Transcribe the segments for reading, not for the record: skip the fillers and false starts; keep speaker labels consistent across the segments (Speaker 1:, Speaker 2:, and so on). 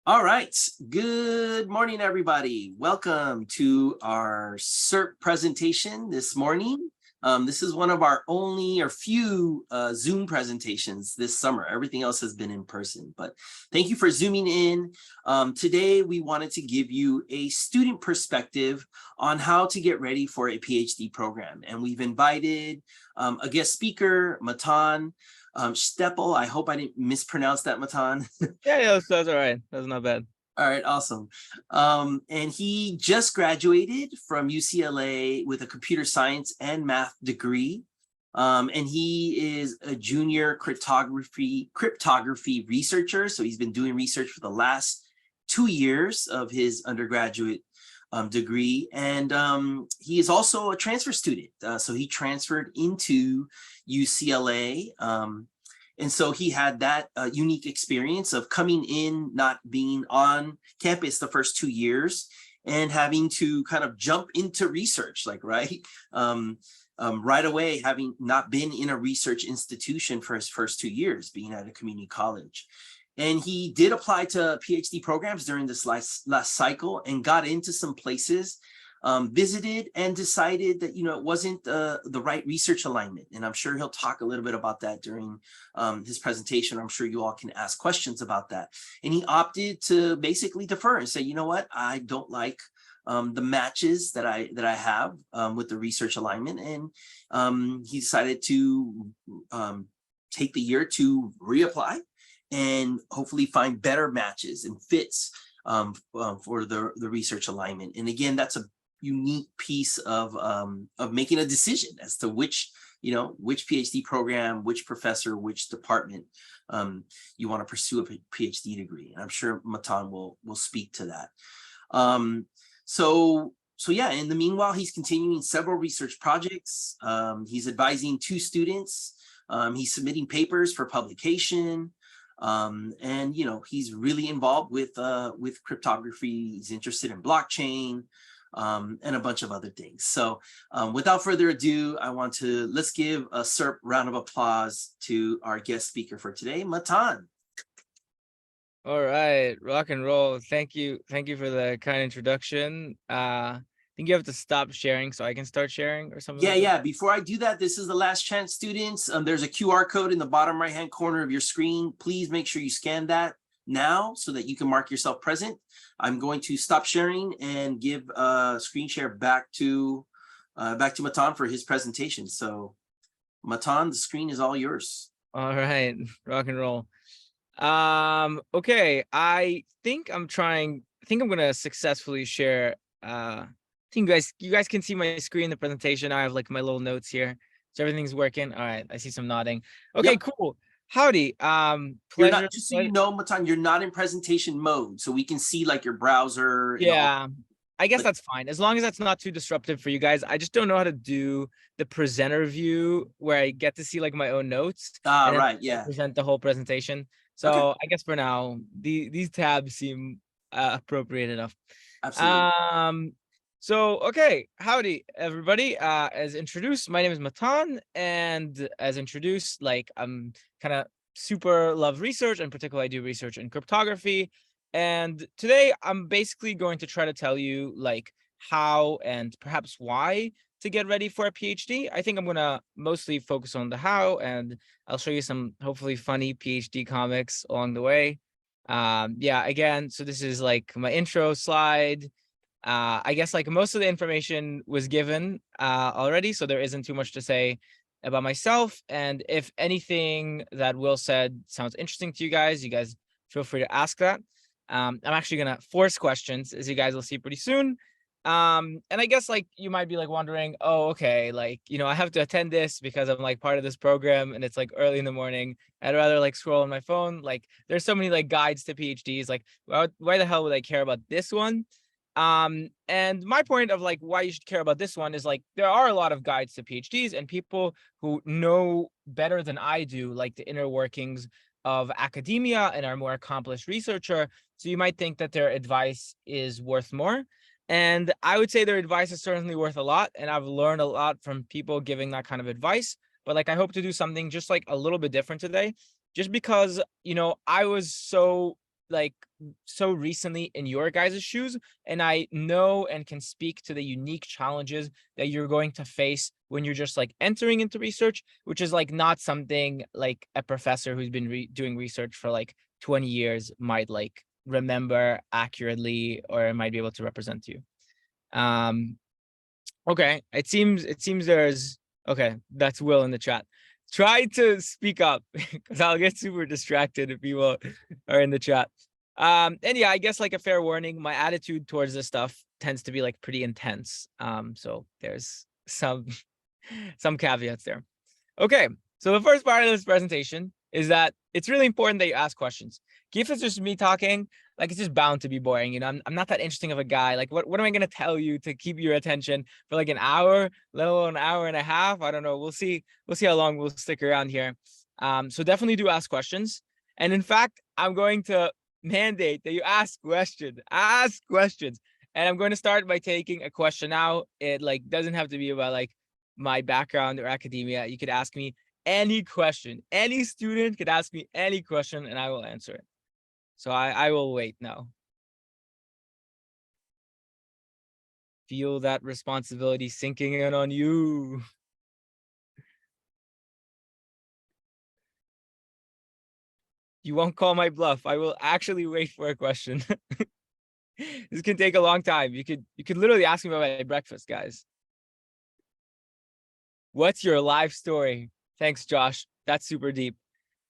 Speaker 1: All right. Good morning, everybody. Welcome to our CERT presentation this morning. This is one of our only or few Zoom presentations this summer. Everything else has been in person, but thank you for Zooming in. Today, we wanted to give you a student perspective on how to get ready for a PhD program. And we've invited a guest speaker, Matan Shtepel. I hope I didn't mispronounce that, Matan.
Speaker 2: Yeah, that's all right. That's not bad.
Speaker 1: All right, awesome. And he just graduated from UCLA with a computer science and math degree. And he is a junior cryptography researcher. So he's been doing research for the last 2 years of his undergraduate degree. And he is also a transfer student. So he transferred into UCLA. And so he had that unique experience of coming in, not being on campus the first 2 years and having to kind of jump into research, like, right? Right away, having not been in a research institution for his first 2 years, being at a community college. And he did apply to PhD programs during this last cycle and got into some places, visited and decided that, it wasn't the right research alignment. And I'm sure he'll talk a little bit about that during his presentation. I'm sure you all can ask questions about that. And he opted to basically defer and say, you know what, I don't like the matches that I have with the research alignment. And he decided to take the year to reapply and hopefully find better matches and fits for the research alignment. And again, that's a unique piece of making a decision as to which PhD program, which professor, which department you want to pursue a PhD degree. And I'm sure Matan will speak to that. So yeah, in the meanwhile, he's continuing several research projects. He's advising 2 students. He's submitting papers for publication. And he's really involved with cryptography. He's interested in blockchain and a bunch of other things. So without further ado, let's give a CERT round of applause to our guest speaker for today, Matan.
Speaker 2: All right, rock and roll. Thank you for the kind introduction. I think you have to stop sharing so I can start sharing or something.
Speaker 1: Yeah. Before I do that, this is the last chance, students. There's a QR code in the bottom right-hand corner of your screen. Please make sure you scan that now so that you can mark yourself present. I'm going to stop sharing and give screen share back to Matan for his presentation. So Matan, the screen is all yours.
Speaker 2: All right, rock and roll. Okay, I think I'm gonna successfully share. I think you guys can see my screen, the presentation. I have like my little notes here. So everything's working. All right, I see some nodding. Okay, yep. Cool. Howdy.
Speaker 1: Pleasure. Just so you know, Matan, you're not in presentation mode, so we can see like your browser.
Speaker 2: Yeah, I guess that's fine as long as that's not too disruptive for you guys. I just don't know how to do the presenter view where I get to see like my own notes.
Speaker 1: Right. Yeah.
Speaker 2: Present the whole presentation. So okay. I guess for now, these tabs seem appropriate enough.
Speaker 1: Absolutely.
Speaker 2: So, okay, howdy, everybody. As introduced, my name is Matan, and as introduced, like, I'm kind of super love research, and particularly I do research in cryptography. And today, I'm basically going to try to tell you, like, how and perhaps why to get ready for a PhD. I think I'm going to mostly focus on the how, and I'll show you some hopefully funny PhD comics along the way. Yeah, again, so this is like my intro slide. I guess like most of the information was given already, so there isn't too much to say about myself. And if anything that Will said sounds interesting to you guys feel free to ask that. I'm actually gonna force questions, as you guys will see pretty soon. And I guess like you might be like wondering, oh, okay, like, I have to attend this because I'm like part of this program and it's like early in the morning. I'd rather like scroll on my phone. Like there's so many like guides to PhDs, like why the hell would I care about this one? And my point of like why you should care about this one is like there are a lot of guides to PhDs and people who know better than I do like the inner workings of academia and are more accomplished researcher. So you might think that their advice is worth more. And I would say their advice is certainly worth a lot. And I've learned a lot from people giving that kind of advice. But like I hope to do something just like a little bit different today, just because, I was so like so recently in your guys' shoes, and I know and can speak to the unique challenges that you're going to face when you're just like entering into research, which is like not something like a professor who's been doing research for like 20 years might like remember accurately or might be able to represent to you. Okay, it seems there's okay, that's Will in the chat. Try to speak up because I'll get super distracted if people are in the chat. And yeah, I guess like a fair warning, my attitude towards this stuff tends to be like pretty intense. So there's some caveats there. Okay, so the first part of this presentation is that it's really important that you ask questions. If it's just me talking, like it's just bound to be boring. You know, I'm not that interesting of a guy. Like, what am I gonna tell you to keep your attention for like an hour, let alone an hour and a half? I don't know. We'll see. We'll see how long we'll stick around here. So definitely do ask questions. And in fact, I'm going to mandate that you ask questions. Ask questions. And I'm going to start by taking a question now. It like doesn't have to be about like my background or academia. You could ask me any question. Any student could ask me any question and I will answer it. So I will wait now. Feel that responsibility sinking in on you. You won't call my bluff. I will actually wait for a question. This can take a long time. You could literally ask me about my breakfast, guys. What's your life story? Thanks, Josh. That's super deep.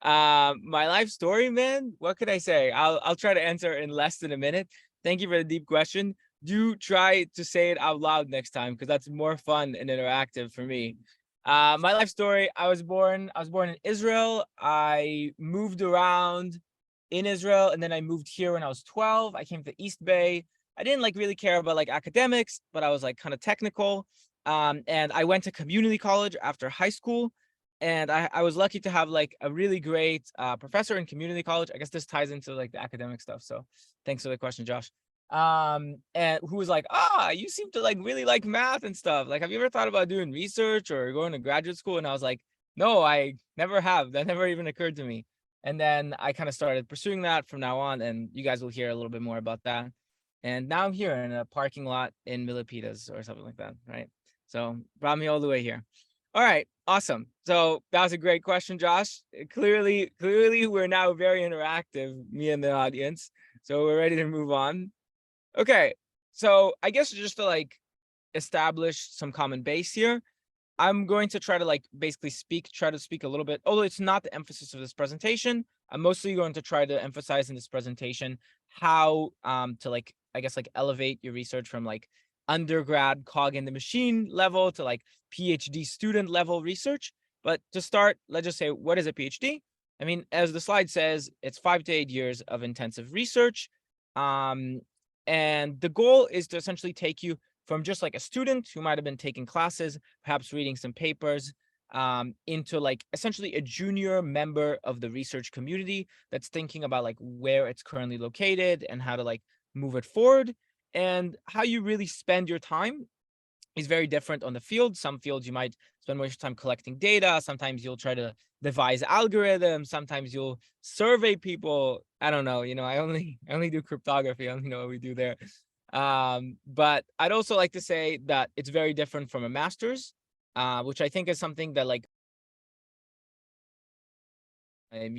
Speaker 2: My life story, man. What could I say? I'll try to answer in less than a minute. Thank you for the deep question. Do try to say it out loud next time because that's more fun and interactive for me. My life story. I was born in Israel. I moved around in Israel and then I moved here when I was 12. I came to East Bay. I didn't like really care about like academics, but I was like kind of technical. And I went to community college after high school. And I was lucky to have like a really great professor in community college. I guess this ties into like the academic stuff. So thanks for the question, Josh. And who was like, you seem to like really like math and stuff. Like, have you ever thought about doing research or going to graduate school? And I was like, no, I never have. That never even occurred to me. And then I kind of started pursuing that from now on. And you guys will hear a little bit more about that. And now I'm here in a parking lot in Milpitas or something like that, right? So brought me all the way here. All right, awesome. So that was a great question, Josh. Clearly, we're now very interactive, me and the audience. So we're ready to move on. Okay, so I guess just to like establish some common base here, I'm going to try to like basically try to speak a little bit, although it's not the emphasis of this presentation. I'm mostly going to try to emphasize in this presentation how to like, I guess like elevate your research from like undergrad cog in the machine level to like PhD student level research. But to start, let's just say, what is a PhD? I mean, as the slide says, it's 5 to 8 years of intensive research. And the goal is to essentially take you from just like a student who might have been taking classes, perhaps reading some papers, into like essentially a junior member of the research community that's thinking about like where it's currently located and how to like move it forward. And how you really spend your time is very different on the field. Some fields you might spend more time collecting data. Sometimes you'll try to devise algorithms. Sometimes you'll survey people. I don't know. You know, I only do cryptography. I only know what we do there. But I'd also like to say that it's very different from a master's, which I think is something that like I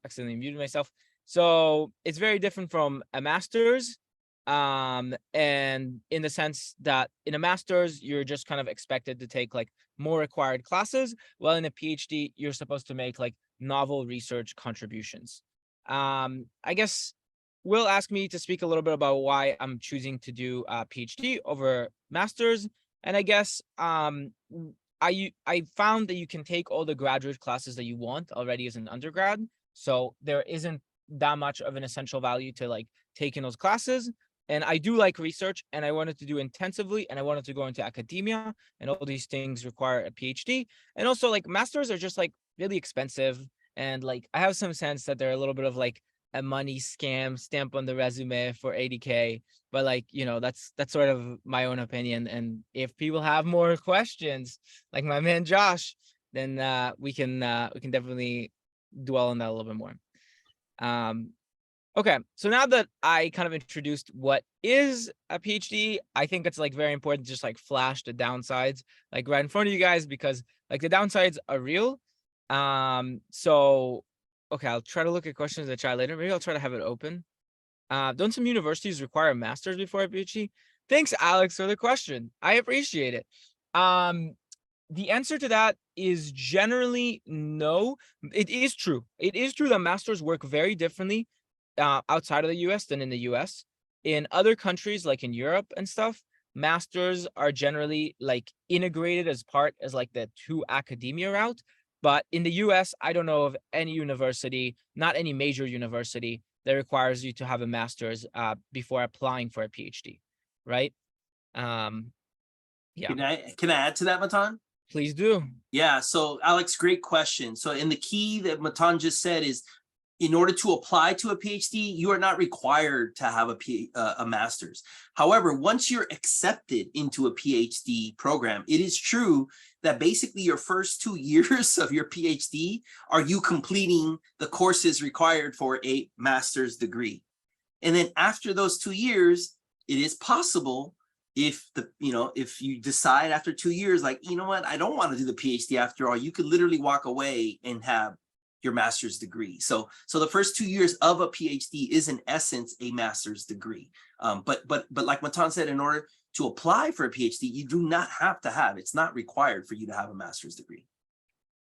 Speaker 2: accidentally muted myself. So it's very different from a master's. And in the sense that in a master's, you're just kind of expected to take like more required classes, while in a PhD, you're supposed to make like novel research contributions. I guess Will asked me to speak a little bit about why I'm choosing to do a PhD over master's. And I guess I found that you can take all the graduate classes that you want already as an undergrad. So there isn't that much of an essential value to like taking those classes. And I do like research and I wanted to do intensively and I wanted to go into academia, and all these things require a PhD. And also like masters are just like really expensive. And like I have some sense that they're a little bit of like a money scam stamp on the resume for 80K. But like, you know, that's sort of my own opinion. And if people have more questions, like my man Josh, then we can definitely dwell on that a little bit more. Okay, so now that I kind of introduced what is a PhD, I think it's like very important to just like flash the downsides like right in front of you guys, because like the downsides are real. So okay, I'll try to look at questions in the chat later. Maybe I'll try to have it open. Don't some universities require a master's before a PhD? Thanks, Alex, for the question. I appreciate it. The answer to that is generally no. It is true. It is true that masters work very differently outside of the US than in the US. In other countries, like in Europe and stuff, masters are generally like integrated as like the to academia route. But in the US, I don't know of any university, not any major university, that requires you to have a master's before applying for a PhD, right? Yeah,
Speaker 1: Can I add to that, Matan?
Speaker 2: please do.
Speaker 1: Yeah, so Alex, great question. So, and the key that Matan just said is, in order to apply to a PhD, you are not required to have a master's. However, once you're accepted into a PhD program, it is true that basically your first 2 years of your PhD are you completing the courses required for a master's degree. And then after those 2 years, it is possible, if if you decide after 2 years, like, you know what, I don't want to do the PhD after all, you could literally walk away and have your master's degree. So the first 2 years of a PhD is in essence a master's degree. But like Matan said, in order to apply for a PhD, you do not have to have, it's not required for you to have a master's degree.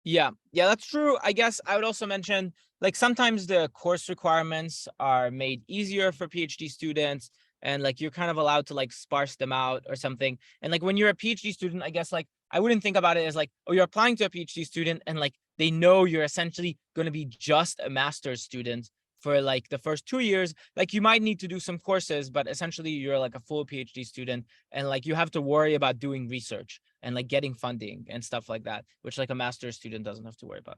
Speaker 2: Yeah, that's true. I guess I would also mention, like, sometimes the course requirements are made easier for PhD students, and like you're kind of allowed to like sparse them out or something. And like when you're a PhD student, I guess like I wouldn't think about it as like, oh, you're applying to a PhD student and like they know you're essentially going to be just a master's student for like the first 2 years. Like you might need to do some courses, but essentially you're like a full PhD student, and like you have to worry about doing research and like getting funding and stuff like that, which like a master's student doesn't have to worry about.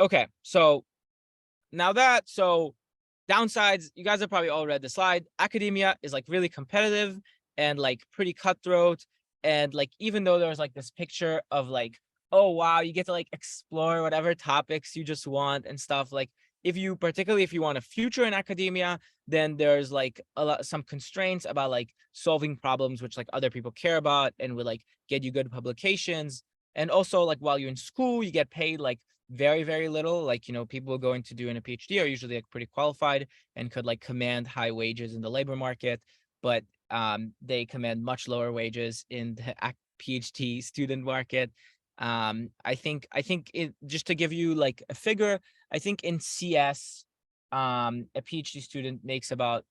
Speaker 2: Okay, so downsides, you guys have probably all read the slide. Academia is like really competitive and like pretty cutthroat. And like, even though there's like this picture of like, oh wow, you get to like explore whatever topics you just want and stuff, like particularly if you want a future in academia, then there's like some constraints about like solving problems which like other people care about and will like get you good publications. And also, like, while you're in school, you get paid like very, very little. Like, people going to do in a PhD are usually like pretty qualified and could like command high wages in the labor market, but they command much lower wages in the PhD student market. I think it, just to give you like a figure, I think in CS, a PhD student makes about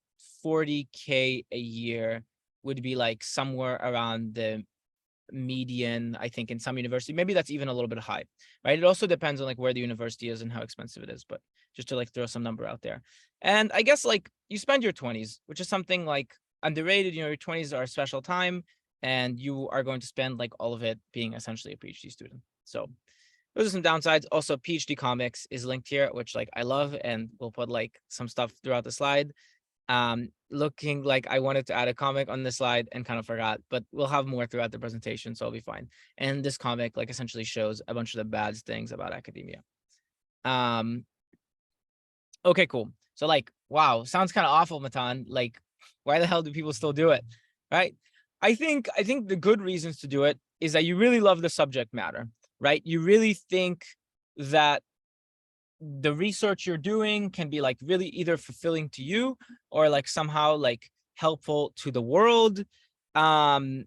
Speaker 2: 40K a year, would be like somewhere around the median, I think, in some university. Maybe that's even a little bit high, right? It also depends on like where the university is and how expensive it is, but just to like throw some number out there. And I guess like you spend your 20s, which is something like underrated. Your 20s are a special time, and you are going to spend like all of it being essentially a PhD student. So those are some downsides. Also, PhD comics is linked here, which like I love, and we'll put like some stuff throughout the slide. Looking like I wanted to add a comic on this slide and kind of forgot, but we'll have more throughout the presentation, so I'll be fine. And this comic like essentially shows a bunch of the bad things about academia. Okay, cool. So like, wow, sounds kind of awful, Matan. Like, why the hell do people still do it? Right? I think the good reasons to do it is that you really love the subject matter, right? You really think that the research you're doing can be like really either fulfilling to you or like somehow like helpful to the world. And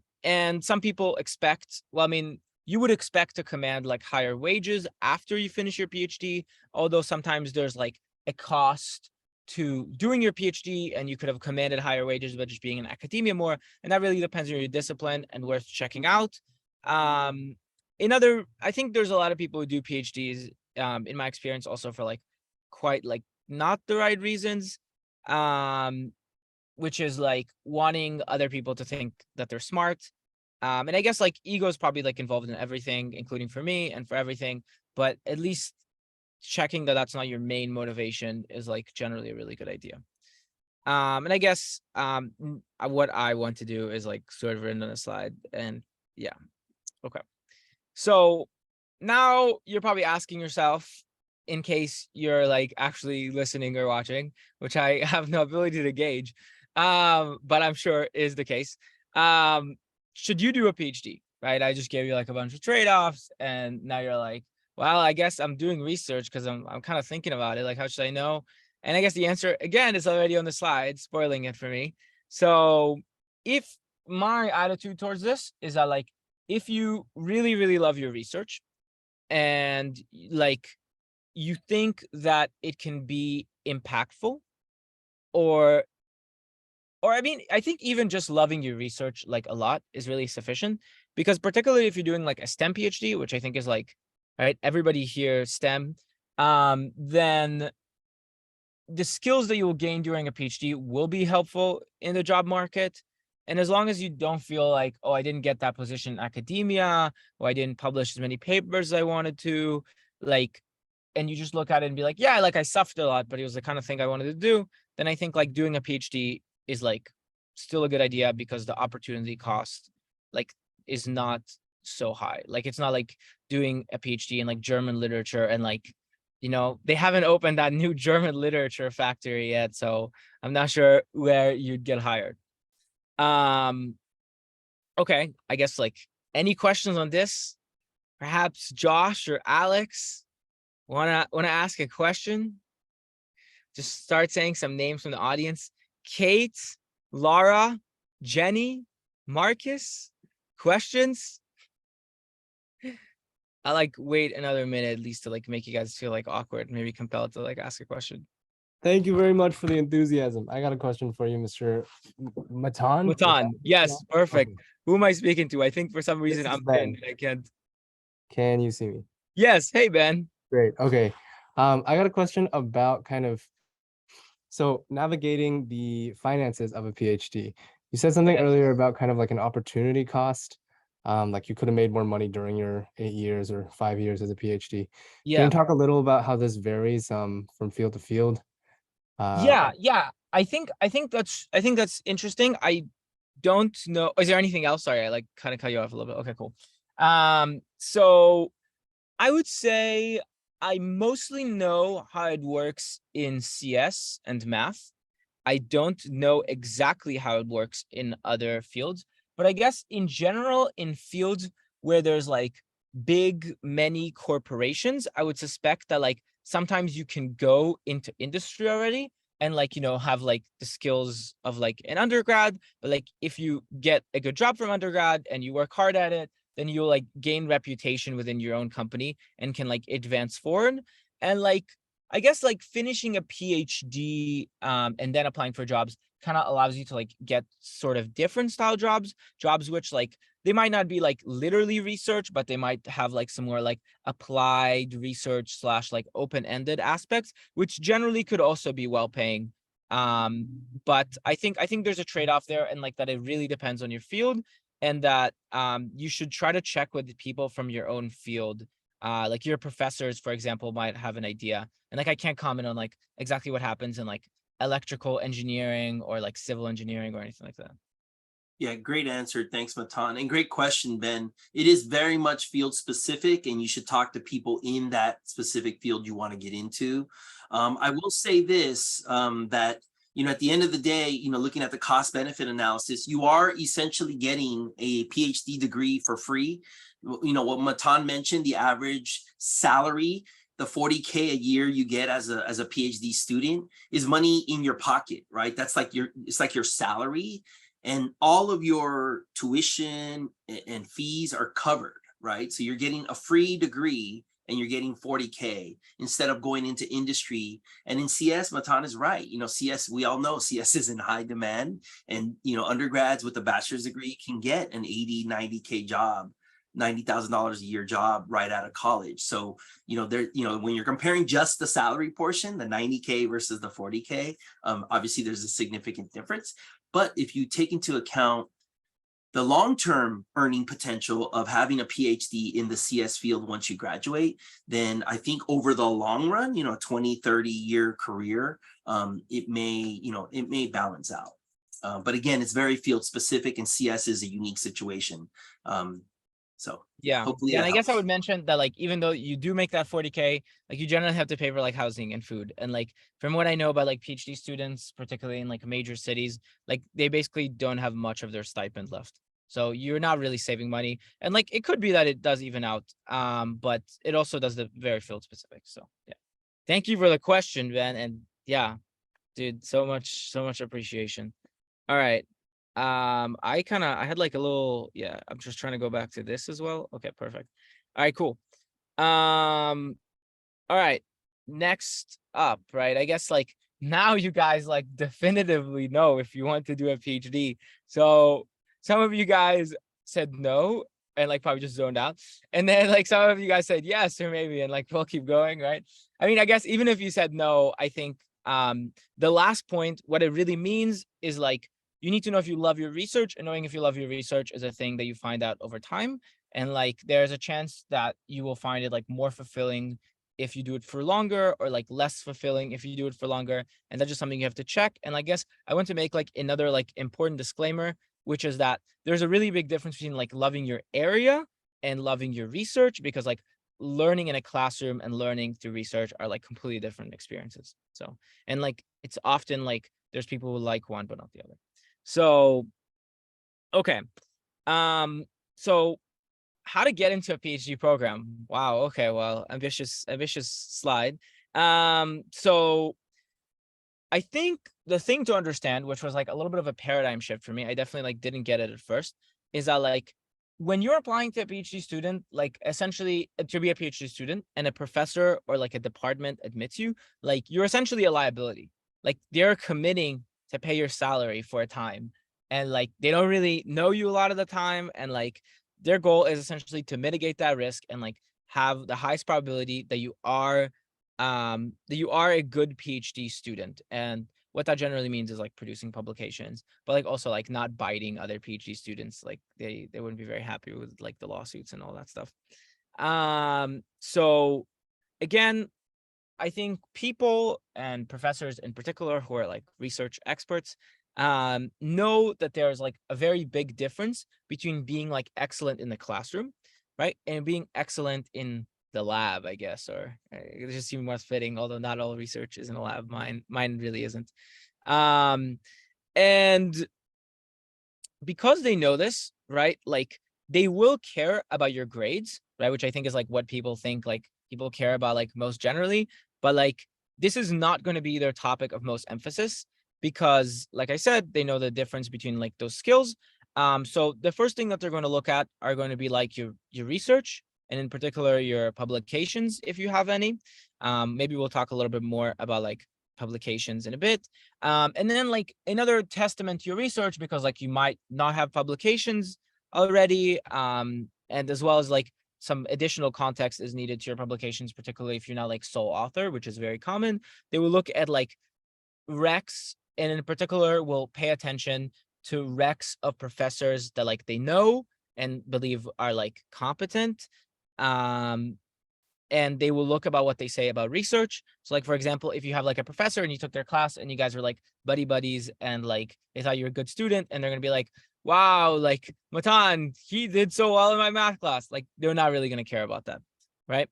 Speaker 2: some people expect, well, I mean, you would expect to command like higher wages after you finish your PhD, although sometimes there's like a cost to doing your PhD and you could have commanded higher wages by just being in academia more. And that really depends on your discipline and worth checking out. I think there's a lot of people who do PhDs, in my experience, also for like quite like not the right reasons, which is like wanting other people to think that they're smart. And I guess like ego is probably like involved in everything, including for me and for everything, but at least checking that that's not your main motivation is like generally a really good idea. And I guess what I want to do is like sort of written on a slide, and yeah. Okay. So now you're probably asking yourself, in case you're like actually listening or watching, which I have no ability to gauge, but I'm sure is the case. Should you do a PhD, right? I just gave you like a bunch of trade-offs, and now you're like, well, I guess I'm doing research because I'm kind of thinking about it. Like, how should I know? And I guess the answer again is already on the slide, spoiling it for me. So if my attitude towards this is that like, if you really, really love your research and like you think that it can be impactful, or I mean, I think even just loving your research like a lot is really sufficient, because particularly if you're doing like a STEM PhD, which I think is like, right, everybody here STEM, then the skills that you will gain during a PhD will be helpful in the job market. And as long as you don't feel like, oh, I didn't get that position in academia, or I didn't publish as many papers as I wanted to, like, and you just look at it and be like, yeah, like I suffered a lot, but it was the kind of thing I wanted to do, then I think like doing a PhD is like still a good idea, because the opportunity cost like is not so high. Like it's not like doing a PhD in like German literature and like, you know, they haven't opened that new German literature factory yet, so I'm not sure where you'd get hired. Um, okay, I guess like any questions on this? Perhaps Josh or Alex wanna ask a question? Just start saying some names from the audience. Kate, Laura, Jenny, Marcus. Questions? I like wait another minute at least to like make you guys feel like awkward, maybe compelled to like ask a question.
Speaker 3: Thank you very much for the enthusiasm. I got a question for you, Mr. Matan.
Speaker 2: Matan, yes, perfect.
Speaker 3: Okay.
Speaker 2: Who am I speaking to? I think for some reason
Speaker 3: This is
Speaker 2: I'm pinned.
Speaker 3: Ben.
Speaker 2: I can't.
Speaker 3: Can you see me?
Speaker 2: Yes, hey Ben.
Speaker 3: Great. Okay. I got a question about kind of navigating the finances of a PhD. You said something
Speaker 2: Okay.
Speaker 3: earlier about kind of like an opportunity cost. Like you could have made more money during your 8 years or 5 years as a PhD. Can
Speaker 2: Yeah.
Speaker 3: you talk a little about how this varies from field to field?
Speaker 2: Yeah. I think that's interesting. I don't know. Is there anything else? Sorry, I like kind of cut you off a little bit. Okay, cool. So I would say I mostly know how it works in CS and math. I don't know exactly how it works in other fields, but I guess in general, in fields where there's like big, many corporations, I would suspect that like sometimes you can go into industry already and like, you know, have like the skills of like an undergrad, but like if you get a good job from undergrad and you work hard at it, then you'll like gain reputation within your own company and can like advance forward. And like I guess like finishing a PhD and then applying for jobs kind of allows you to like get sort of different style jobs which like they might not be like literally research, but they might have like some more like applied research slash like open-ended aspects, which generally could also be well paying. But I think there's a trade-off there, and like that it really depends on your field, and that you should try to check with the people from your own field. Like your professors, for example, might have an idea. And like I can't comment on like exactly what happens in like electrical engineering or like civil engineering or anything like that.
Speaker 1: Yeah, great answer. Thanks, Matan. And great question, Ben. It is very much field specific, and you should talk to people in that specific field you want to get into. I will say this, that, you know, at the end of the day, you know, looking at the cost benefit analysis, you are essentially getting a PhD degree for free. You know, what Matan mentioned, the average salary, the 40K a year you get as a PhD student is money in your pocket, right? That's like it's like your salary, and all of your tuition and fees are covered, right? So you're getting a free degree and you're getting 40K instead of going into industry. And in CS, Matan is right. You know, CS, we all know CS is in high demand, and, you know, undergrads with a bachelor's degree can get an 80, 90K job, $90,000 a year job right out of college. So, you know, there, you know, when you're comparing just the salary portion, the 90K versus the 40K, obviously there's a significant difference. But if you take into account the long-term earning potential of having a PhD in the CS field once you graduate, then I think over the long run, you know, 20, 30-year career, it may balance out. But again, it's very field specific, and CS is a unique situation. So
Speaker 2: Yeah.
Speaker 1: hopefully
Speaker 2: Yeah. And
Speaker 1: that
Speaker 2: I guess I
Speaker 1: helps.
Speaker 2: would mention that, like, even though you do make that 40K, like, you generally have to pay for like housing and food. And like, from what I know about like PhD students, particularly in like major cities, like they basically don't have much of their stipend left. So you're not really saving money. And like, it could be that it does even out. But it also does the very field specific. So yeah. Thank you for the question, Ben. And yeah, dude, so much appreciation. All right. I had like a little, yeah, I'm just trying to go back to this as well. Okay, perfect. All right, cool. All right. Next up, right? I guess like now you guys like definitively know if you want to do a PhD. So some of you guys said no and like probably just zoned out. And then like some of you guys said yes or maybe, and like we'll keep going, right? I mean, I guess even if you said no, I think the last point, what it really means is like you need to know if you love your research, and knowing if you love your research is a thing that you find out over time. And like there's a chance that you will find it like more fulfilling if you do it for longer, or like less fulfilling if you do it for longer. And that's just something you have to check. And I guess I want to make like another like important disclaimer, which is that there's a really big difference between like loving your area and loving your research, because like learning in a classroom and learning through research are like completely different experiences. So, and like it's often like there's people who like one but not the other. So okay. So how to get into a PhD program. Wow. Okay. Well, ambitious slide. So I think the thing to understand, which was like a little bit of a paradigm shift for me, I definitely like didn't get it at first, is that like when you're applying to a PhD student, like essentially to be a PhD student and a professor or like a department admits you, like you're essentially a liability. Like they're committing to pay your salary for a time, and like they don't really know you a lot of the time, and like their goal is essentially to mitigate that risk and like have the highest probability that you are a good PhD student. And what that generally means is like producing publications, but like also like not biting other PhD students. Like they wouldn't be very happy with like the lawsuits and all that stuff. So again, I think people and professors in particular who are like research experts know that there's like a very big difference between being like excellent in the classroom, right, and being excellent in the lab, I guess, or it just seems more fitting, although not all research is in a lab. Mine really isn't. And because they know this, right, like they will care about your grades, right, which I think is like what people think like people care about like most generally. But like this is not going to be their topic of most emphasis, because like I said, they know the difference between like those skills. So the first thing that they're going to look at are going to be like your research, and in particular your publications if you have any. Maybe we'll talk a little bit more about like publications in a bit. And then like another testament to your research, because like you might not have publications already, and as well as like some additional context is needed to your publications, particularly if you're not like sole author, which is very common. They will look at like recs, and in particular will pay attention to recs of professors that like they know and believe are like competent. Um, and they will look about what they say about research. So like, for example, if you have like a professor and you took their class and you guys were like buddy buddies and like they thought you're a good student, and they're going to be like, wow, like Matan, he did so well in my math class. Like they're not really going to care about that. Right.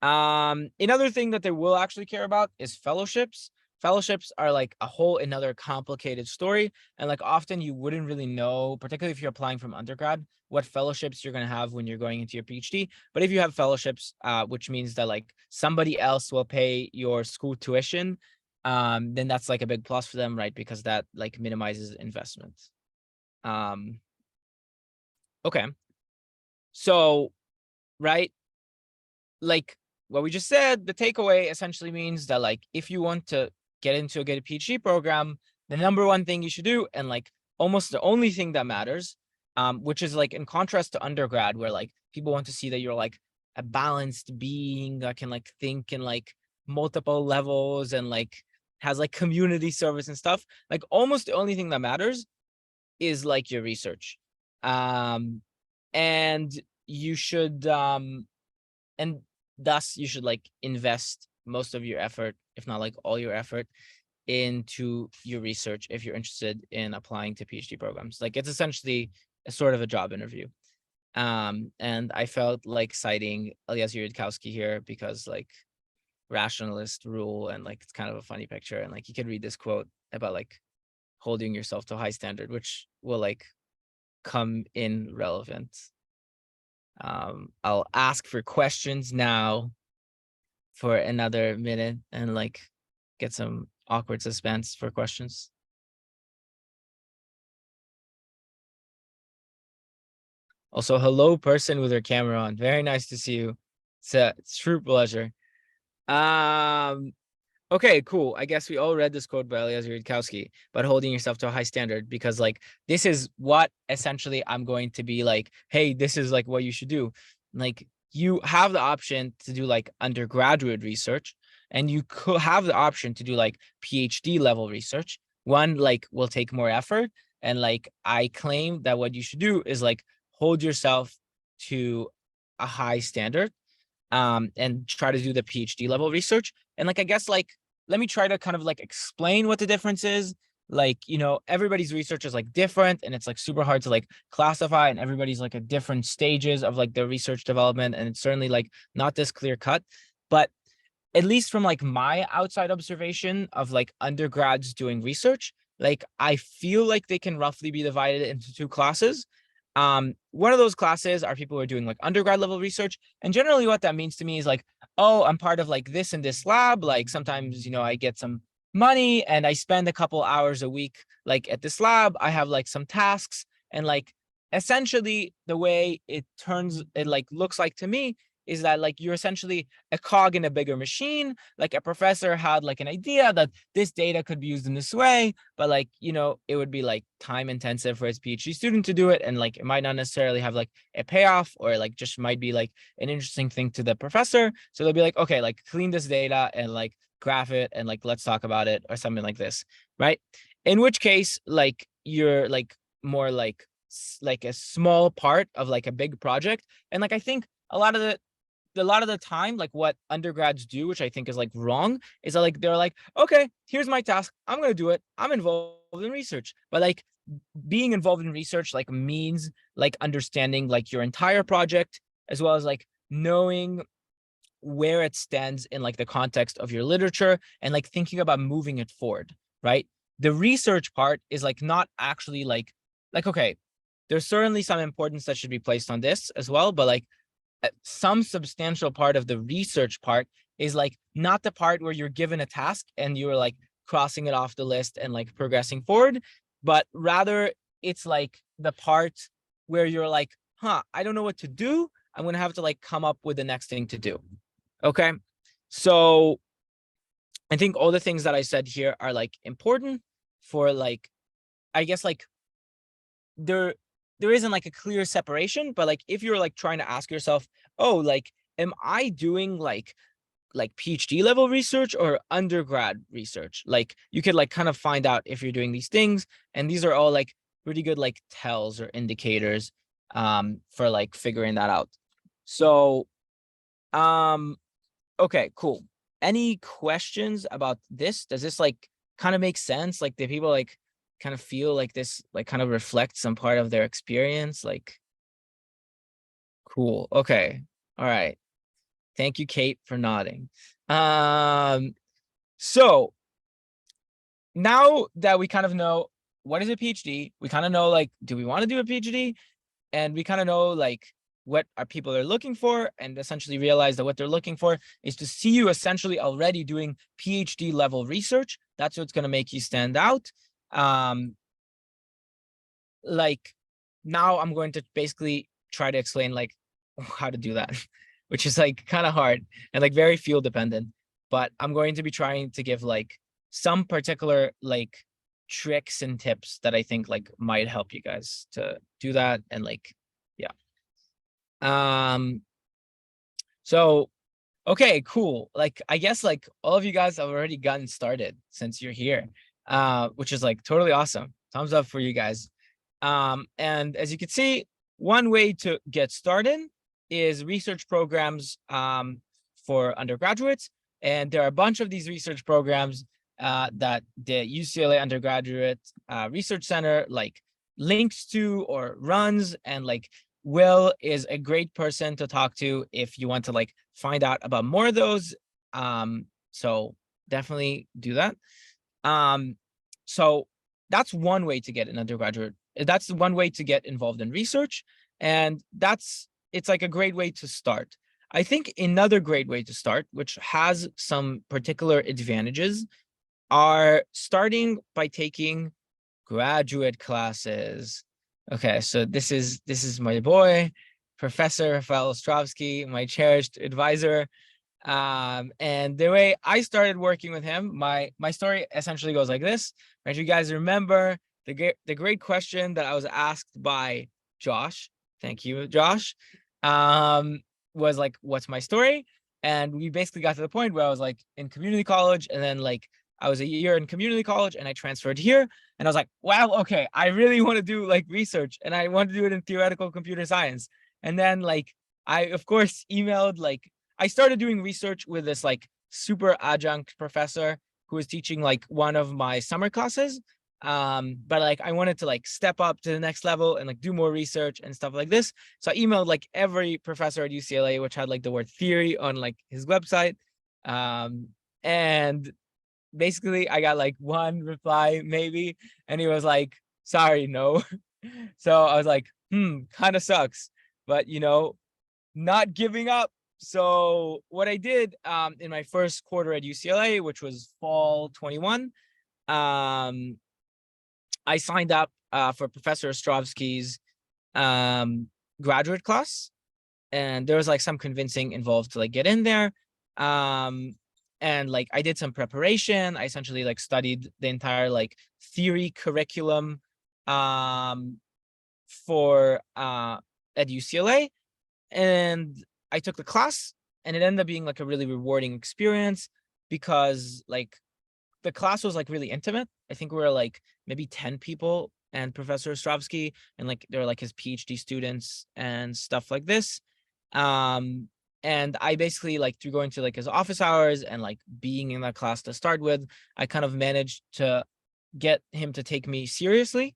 Speaker 2: Another thing that they will actually care about is fellowships. Fellowships are like a whole another complicated story. And like often you wouldn't really know, particularly if you're applying from undergrad, what fellowships you're going to have when you're going into your PhD. But if you have fellowships, which means that like somebody else will pay your school tuition, then that's like a big plus for them, right? Because that like minimizes investment. Okay. So, right, like what we just said, the takeaway essentially means that like if you want to get into a good PhD program, the number one thing you should do, and like almost the only thing that matters, which is like in contrast to undergrad, where like people want to see that you're like a balanced being that can like think in like multiple levels and like has like community service and stuff. Like almost the only thing that matters is like your research. And you should and thus you should like invest most of your effort, if not like all your effort, into your research if you're interested in applying to PhD programs. Like it's essentially a sort of a job interview. And I felt like citing Eliezer Yudkowsky here because like rationalist rule, and like it's kind of a funny picture, and like you could read this quote about like holding yourself to a high standard, which will like come in relevant. I'll ask for questions now for another minute and like get some awkward suspense for questions. Also, hello, person with their camera on. Very nice to see you. It's a true pleasure. Okay, cool. I guess we all read this quote by Eliezer Yudkowsky about holding yourself to a high standard, because like this is what essentially I'm going to be like, hey, this is like what you should do. Like you have the option to do like undergraduate research, and you could have the option to do like PhD level research. One like will take more effort, and like I claim that what you should do is like hold yourself to a high standard, and try to do the PhD level research. And like I guess like let me try to kind of like explain what the difference is. Like, you know, everybody's research is like different, and it's like super hard to like classify, and everybody's like at different stages of like their research development, and it's certainly like not this clear cut. But at least from like my outside observation of like undergrads doing research, like I feel like they can roughly be divided into two classes. One of those classes are people who are doing like undergrad level research. And generally what that means to me is like, oh, I'm part of like this and this lab. Like sometimes, you know, I get some money and I spend a couple hours a week like at this lab. I have like some tasks, and like essentially the way it like looks like to me is that like you're essentially a cog in a bigger machine. Like a professor had like an idea that this data could be used in this way, but like, you know, it would be like time intensive for his PhD student to do it. And like, it might not necessarily have like a payoff, or like just might be like an interesting thing to the professor. So they'll be like, okay, like clean this data and like graph it and like, let's talk about it or something like this. Right. In which case, like you're like more like a small part of like a big project. And like, I think a lot of the time, like what undergrads do, which I think is like wrong, is that like they're like, okay, here's my task, I'm gonna do it, I'm involved in research. But like being involved in research like means like understanding like your entire project, as well as like knowing where it stands in like the context of your literature, and like thinking about moving it forward, right? The research part is like not actually like okay, there's certainly some importance that should be placed on this as well, but like some substantial part of the research part is like not the part where you're given a task and you're like crossing it off the list and like progressing forward, but rather it's like the part where you're like, I don't know what to do, I'm gonna have to like come up with the next thing to do. Okay, so I think all the things that I said here are like important for like, I guess like there isn't like a clear separation, but like if you're like trying to ask yourself, oh, like am I doing like PhD level research or undergrad research? Like you could like kind of find out if you're doing these things, and these are all like pretty good like tells or indicators for like figuring that out. So okay, cool. Any questions about this? Does this like kind of make sense? Like do people like kind of feel like this like kind of reflects some part of their experience? Like cool. Okay. All right. Thank you, Kate, for nodding. So now that we kind of know what is a PhD, we kind of know like, do we want to do a PhD? And we kind of know like what our people are looking for, and essentially realize that what they're looking for is to see you essentially already doing PhD level research. That's what's going to make you stand out. Like now I'm going to basically try to explain like how to do that, which is like kind of hard and like very field dependent, but I'm going to be trying to give like some particular like tricks and tips that I think like might help you guys to do that. And like, yeah. So, okay, cool. Like, I guess like all of you guys have already gotten started since you're here, which is like totally awesome. Thumbs up for you guys. And as you can see, one way to get started is research programs for undergraduates. And there are a bunch of these research programs that the UCLA Undergraduate Research Center like links to or runs. And like Will is a great person to talk to if you want to like find out about more of those. So definitely do that. So that's one way to get an undergraduate. That's one way to get involved in research. And it's like a great way to start. I think another great way to start, which has some particular advantages, are starting by taking graduate classes. Okay, so this is my boy, Professor Rafael Ostrovsky, my cherished advisor. And the way I started working with him, my story essentially goes like this. Right, you guys remember the great question that I was asked by Josh. Thank you, Josh. Was like, what's my story? And we basically got to the point where I was like in community college, and then like I was a year in community college and I transferred here. And I was like, wow, okay, I really want to do like research, and I want to do it in theoretical computer science. And then like I of course emailed, like I started doing research with this like super adjunct professor who was teaching like one of my summer classes. But like I wanted to like step up to the next level and like do more research and stuff like this. So I emailed like every professor at UCLA, which had like the word theory on like his website. And basically I got like one reply maybe, and he was like, sorry, no. So I was like, kind of sucks, but you know, not giving up. So what I did in my first quarter at UCLA, which was fall 21, I signed up for Professor Ostrovsky's graduate class, and there was like some convincing involved to like get in there. And like I did some preparation. I essentially like studied the entire like theory curriculum for at UCLA, and I took the class, and it ended up being like a really rewarding experience because like the class was like really intimate. I think we were like maybe 10 people and Professor Ostrovsky, and like they were like his PhD students and stuff like this. And I basically like through going to like his office hours and like being in that class to start with, I kind of managed to get him to take me seriously.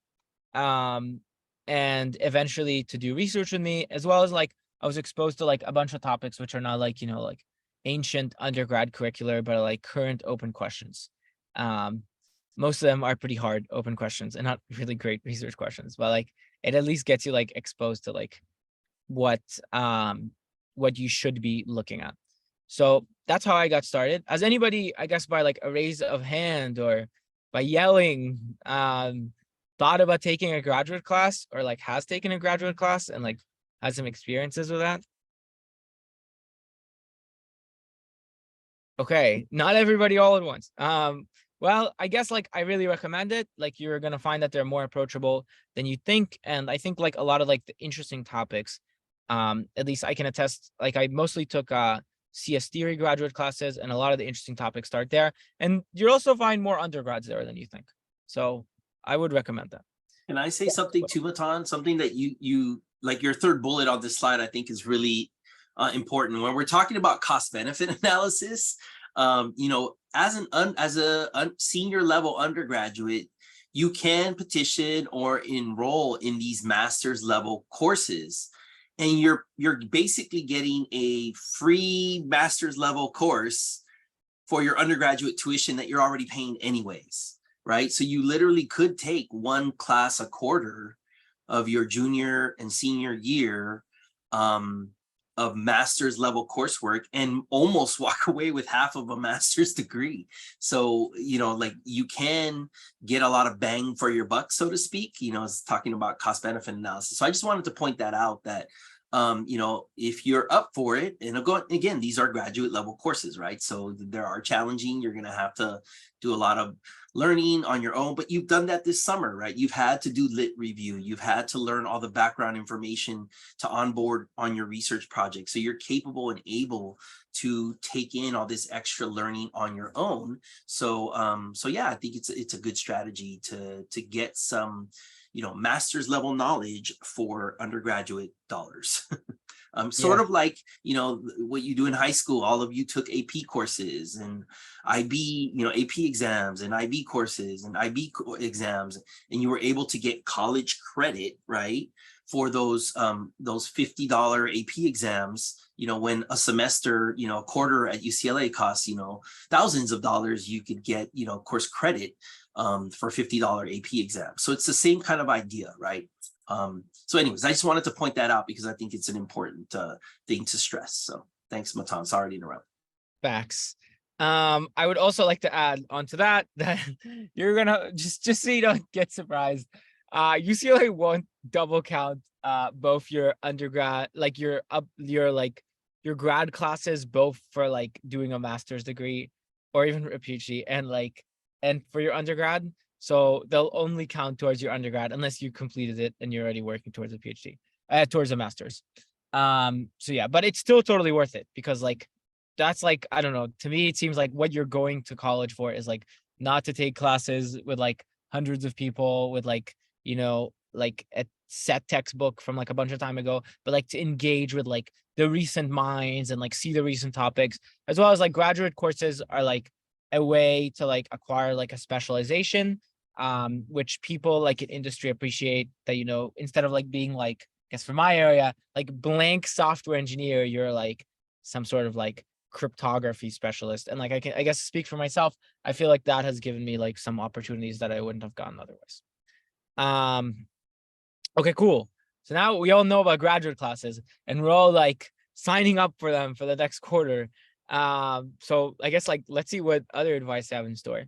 Speaker 2: And eventually to do research with me, as well as like I was exposed to like a bunch of topics which are not like, you know, like ancient undergrad curricular, but like current open questions. Most of them are pretty hard open questions and not really great research questions, but like it at least gets you like exposed to like what you should be looking at. So that's how I got started. As anybody, I guess by like a raise of hand or by yelling, thought about taking a graduate class or like has taken a graduate class and like has some experiences with that? Okay, not everybody all at once. Well, I guess like I really recommend it. Like you're gonna find that they're more approachable than you think, and I think like a lot of like the interesting topics, at least I can attest. Like I mostly took CS theory graduate classes, and a lot of the interesting topics start there. And you'll also find more undergrads there than you think. So I would recommend that.
Speaker 1: Can I say something too, Matan? Something that you like your third bullet on this slide, I think is really important. When we're talking about cost benefit analysis, you know, as a senior level undergraduate, you can petition or enroll in these master's level courses, and you're basically getting a free master's level course for your undergraduate tuition that you're already paying anyways, right? So you literally could take one class a quarter of your junior and senior year of master's level coursework and almost walk away with half of a master's degree. So, you know, like you can get a lot of bang for your buck, so to speak, you know, it's talking about cost benefit analysis. So I just wanted to point that out, that you know, if you're up for it, and again, these are graduate level courses, right? So there are challenging, you're going to have to do a lot of learning on your own, but you've done that this summer, right? You've had to do lit review. You've had to learn all the background information to onboard on your research project. So you're capable and able to take in all this extra learning on your own. So, so yeah, I think it's a good strategy to get some, you know, master's level knowledge for undergraduate dollars. Sort
Speaker 2: Yeah.
Speaker 1: of like, what you do in high school. All of you took AP courses and IB, AP exams and IB courses and exams, and you were able to get college credit, right? For those $50 AP exams, when a semester, a quarter at UCLA costs, thousands of dollars, you could get, course credit for $50 AP exams. So it's the same kind of idea, right? So anyways, I just wanted to point that out because I think it's an important thing to stress. So thanks, Matan. Sorry to interrupt.
Speaker 2: Facts. I would also like to add onto that you're gonna just so you don't get surprised. UCLA won't double count both your undergrad, like your grad classes, both for like doing a master's degree or even a PhD, and for your undergrad. So they'll only count towards your undergrad unless you completed it and you're already working towards a PhD, towards a master's. So yeah, but it's still totally worth it because like that's like, I don't know, to me it seems like what you're going to college for is like not to take classes with like hundreds of people with like, like a set textbook from like a bunch of time ago, but like to engage with like the recent minds and like see the recent topics, as well as like graduate courses are like a way to like acquire like a specialization, which people like in industry appreciate, that instead of like being like, I guess for my area, like blank software engineer, you're like some sort of like cryptography specialist. And like I guess speak for myself, I feel like that has given me like some opportunities that I wouldn't have gotten otherwise. Okay, cool. So now we all know about graduate classes and we're all like signing up for them for the next quarter. So I guess like let's see what other advice I have in store.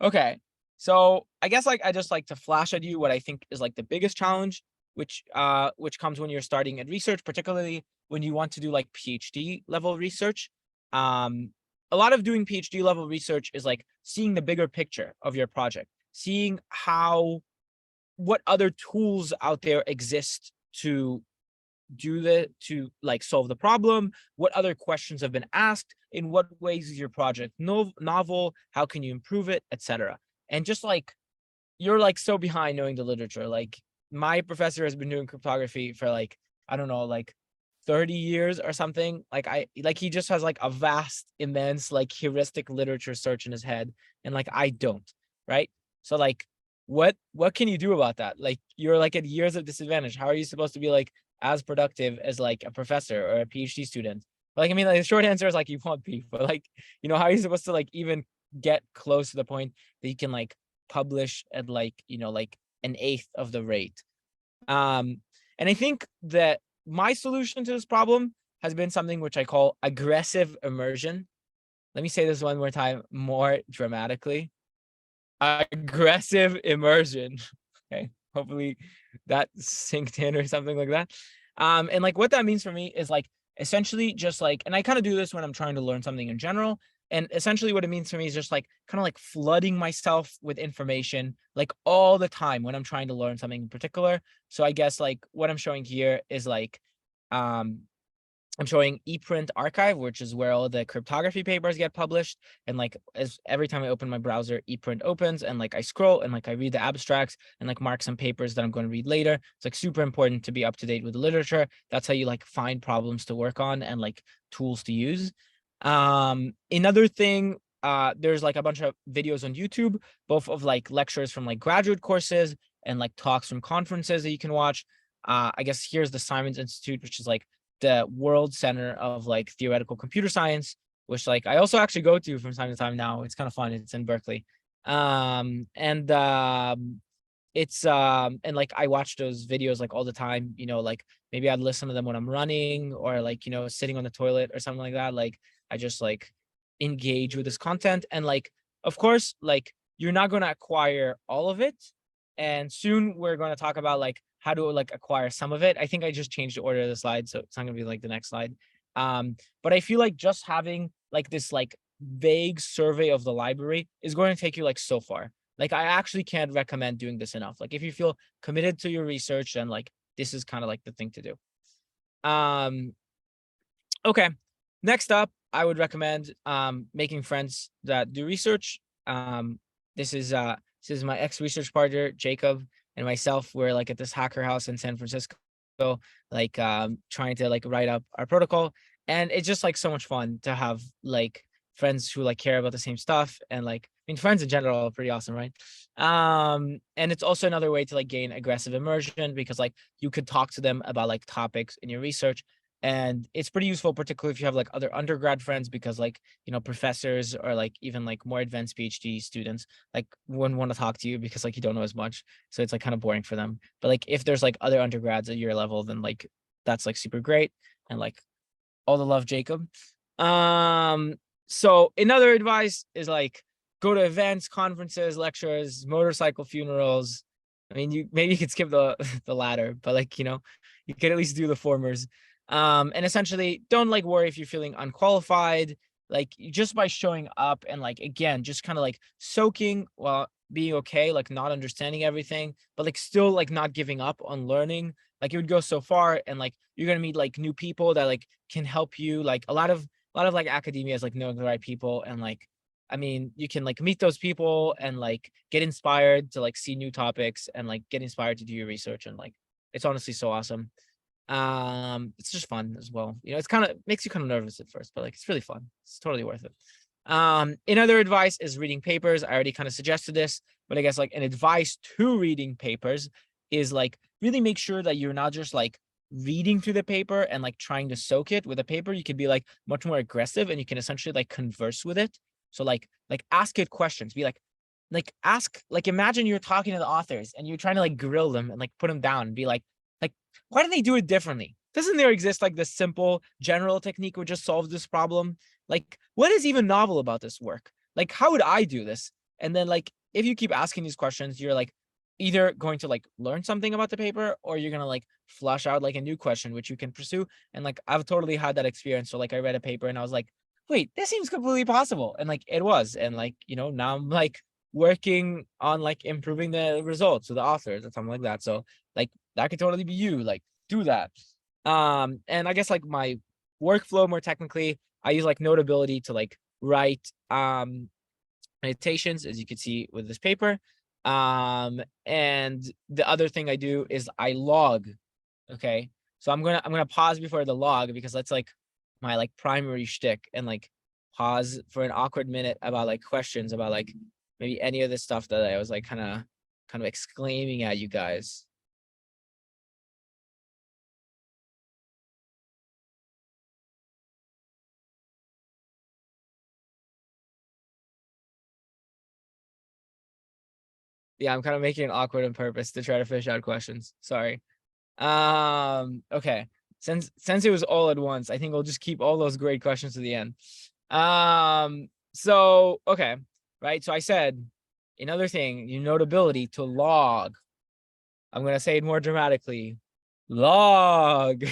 Speaker 2: Okay. So I guess like I just like to flash at you what I think is like the biggest challenge, which comes when you're starting at research, particularly when you want to do like PhD level research. A lot of doing PhD level research is like seeing the bigger picture of your project, seeing what other tools out there exist to to like solve the problem, what other questions have been asked, in what ways is your project novel, how can you improve it, etc. And just like you're like so behind knowing the literature. Like my professor has been doing cryptography for like, I don't know, like 30 years or something. Like he just has like a vast, immense, like heuristic literature search in his head. And like I don't, right? So like what can you do about that? Like you're like at years of disadvantage. How are you supposed to be like as productive as like a professor or a PhD student? But, like, I mean, like the short answer is like you won't be, but like, how are you supposed to like even get close to the point that you can like publish at like, like an eighth of the rate? And I think that my solution to this problem has been something which I call aggressive immersion. Let me say this one more time, more dramatically. Aggressive immersion. Okay, hopefully that synced in or something like that. And like what that means for me is like essentially just like, and I kind of do this when I'm trying to learn something in general. And essentially what it means for me is just like kind of like flooding myself with information like all the time when I'm trying to learn something in particular. So I guess like what I'm showing here is like I'm showing ePrint archive, which is where all the cryptography papers get published. And like as every time I open my browser, ePrint opens and like I scroll and like I read the abstracts and like mark some papers that I'm going to read later. It's like super important to be up to date with the literature. That's how you like find problems to work on and like tools to use. Another thing, there's like a bunch of videos on YouTube, both of like lectures from like graduate courses and like talks from conferences that you can watch. I guess here's the Simons Institute, which is like the world center of like theoretical computer science, which like I also actually go to from time to time now. It's kind of fun. It's in Berkeley. It's and like I watch those videos like all the time, like maybe I'd listen to them when I'm running or like, sitting on the toilet or something like that. Like I just like engage with this content. And like, of course, like you're not going to acquire all of it. And soon we're going to talk about like how to like acquire some of it. I think I just changed the order of the slide, so it's not gonna be like the next slide. But I feel like just having like this like vague survey of the library is going to take you like so far. Like I actually can't recommend doing this enough. Like if you feel committed to your research, then like this is kind of like the thing to do. Okay. Next up, I would recommend making friends that do research. This is my ex-research partner, Jacob, and myself. We're like at this hacker house in San Francisco. like trying to like write up our protocol. And it's just like so much fun to have like friends who like care about the same stuff. And like, I mean, friends in general are pretty awesome, right? And it's also another way to like gain aggressive immersion, because like you could talk to them about like topics in your research. And it's pretty useful, particularly if you have like other undergrad friends, because like, you know, professors or like even like more advanced PhD students like wouldn't want to talk to you because like you don't know as much. So it's like kind of boring for them. But like if there's like other undergrads at your level, then like that's like super great. And like all the love, Jacob. So another advice is like go to events, conferences, lectures, motorcycle funerals. I mean, you maybe you could skip the the latter, but like, you know, you could at least do the formers. And essentially don't like worry if you're feeling unqualified, like just by showing up and like, again, just kind of like soaking while being okay, like not understanding everything, but like still like not giving up on learning. Like it would go so far, and like you're gonna meet like new people that like can help you. Like a lot of like academia is like knowing the right people, and like, I mean, you can like meet those people and like get inspired to like see new topics and like get inspired to do your research, and like it's honestly so awesome. It's just fun as well. You know, it's kind of makes you kind of nervous at first, but like it's really fun. It's totally worth it. Another advice is reading papers. I already kind of suggested this, but I guess like an advice to reading papers is like really make sure that you're not just like reading through the paper and like trying to soak it. With a paper, you can be like much more aggressive, and you can essentially like converse with it. So like ask it questions. Be like ask, like imagine you're talking to the authors and you're trying to like grill them and like put them down and be like, why do they do it differently? Doesn't there exist like this simple general technique which just solves this problem? Like, what is even novel about this work? Like, how would I do this? And then like, if you keep asking these questions, you're like either going to like learn something about the paper, or you're gonna like flush out like a new question which you can pursue. And like I've totally had that experience. So like I read a paper and I was like, wait, this seems completely possible. And like it was. And like, you know, now I'm like working on like improving the results of the authors or something like that. So like that could totally be you. Like do that. And I guess like my workflow more technically, I use like Notability to like write meditations, as you can see with this paper. And the other thing I do is I log. Okay. So I'm gonna pause before the log, because that's like my like primary shtick, and like pause for an awkward minute about like questions about like maybe any of this stuff that I was like kind of exclaiming at you guys. Yeah, I'm kind of making it awkward on purpose to try to fish out questions. Sorry. Okay. Since it was all at once, I think we'll just keep all those great questions to the end. So okay, right. So I said another thing, your Notability to log. I'm gonna say it more dramatically. Log.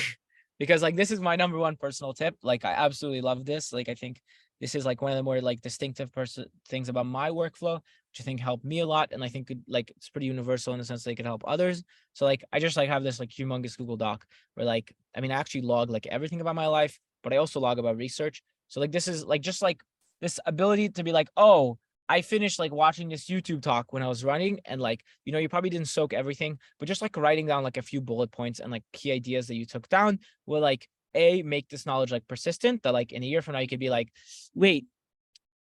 Speaker 2: Because like this is my number one personal tip. Like I absolutely love this. Like I think this is like one of the more like distinctive things about my workflow, which I think helped me a lot. And I think like it's pretty universal in the sense that it can help others. So like I just like have this like humongous Google Doc where like, I mean, I actually log like everything about my life, but I also log about research. So like this is like just like this ability to be like, oh, I finished like watching this YouTube talk when I was running, and like, you know, you probably didn't soak everything, but just like writing down like a few bullet points and like key ideas that you took down will like make this knowledge like persistent, that like in a year from now you could be like, wait,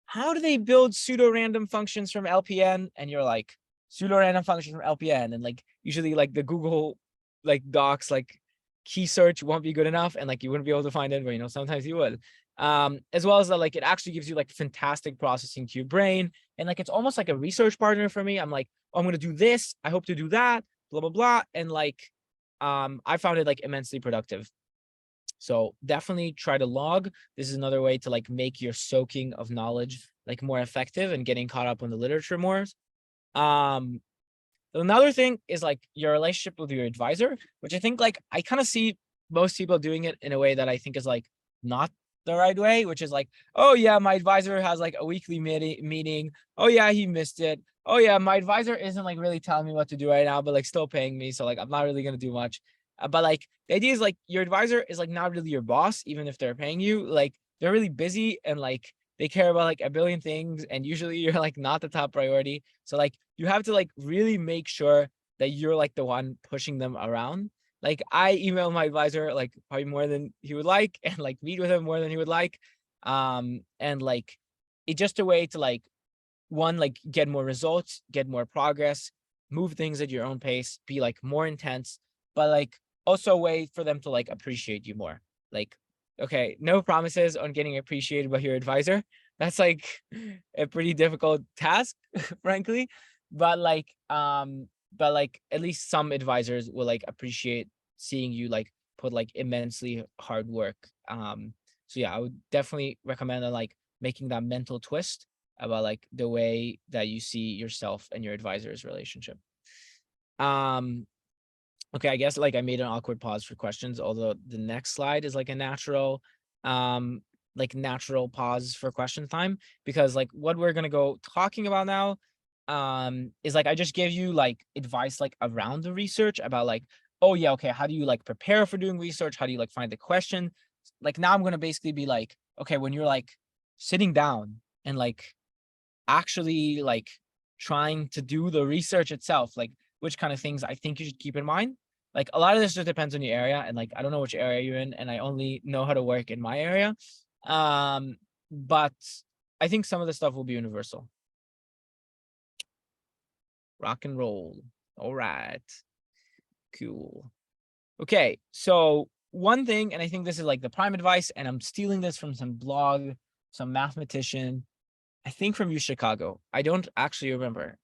Speaker 2: how do they build pseudo random functions from LPN? And you're like, pseudo random functions from LPN, and like usually like the Google like docs like key search won't be good enough, and like you wouldn't be able to find it, but you know, sometimes you would. As well as that, like it actually gives you like fantastic processing to your brain, and like it's almost like a research partner for me. I'm like, oh, I'm gonna do this, I hope to do that, blah blah blah, and like I found it like immensely productive. So definitely try to log. This is another way to like make your soaking of knowledge like more effective and getting caught up on the literature more. um Another thing is like your relationship with your advisor, which I think like I kind of see most people doing it in a way that I think is like not the right way, which is like, oh yeah, my advisor has like a weekly meeting. Oh yeah, he missed it. Oh yeah, my advisor isn't like really telling me what to do right now, but like still paying me. So like I'm not really gonna do much. But like the idea is like your advisor is like not really your boss, even if they're paying you. Like they're really busy and like they care about like a billion things, and usually you're like not the top priority. So like you have to like really make sure that you're like the one pushing them around. Like I email my advisor like probably more than he would like, and like meet with him more than he would like. And like it's just a way to like one, like get more results, get more progress, move things at your own pace, be like more intense, but like also a way for them to like appreciate you more. Like, okay, no promises on getting appreciated by your advisor. That's like a pretty difficult task, frankly. But like at least some advisors will like appreciate seeing you like put like immensely hard work. So yeah, I would definitely recommend like making that mental twist about like the way that you see yourself and your advisor's relationship. Okay, I guess like I made an awkward pause for questions, although the next slide is like a natural natural pause for question time, because like what we're gonna go talking about now is like I just gave you like advice like around the research about like, oh yeah, okay, how do you like prepare for doing research? How do you like find the question? Like now I'm gonna basically be like, okay, when you're like sitting down and like actually like trying to do the research itself, like which kind of things I think you should keep in mind. Like a lot of this just depends on your area, and like I don't know which area you're in, and I only know how to work in my area. But I think some of the stuff will be universal. Rock and roll. All right. Cool. Okay, so one thing, and I think this is like the prime advice, and I'm stealing this from some blog, some mathematician, I think from U Chicago. I don't actually remember.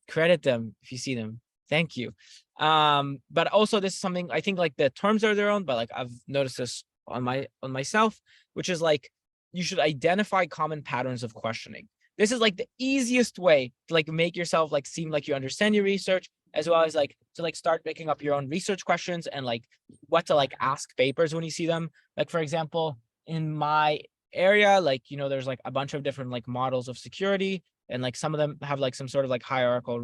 Speaker 2: Credit them if you see them. Thank you. But also this is something I think like the terms are their own, but like I've noticed this on myself, which is like you should identify common patterns of questioning. This is like the easiest way to like make yourself like seem like you understand your research, as well as like to like start making up your own research questions and like what to like ask papers when you see them. Like for example, in my area, like there's like a bunch of different like models of security, and like some of them have like some sort of like hierarchical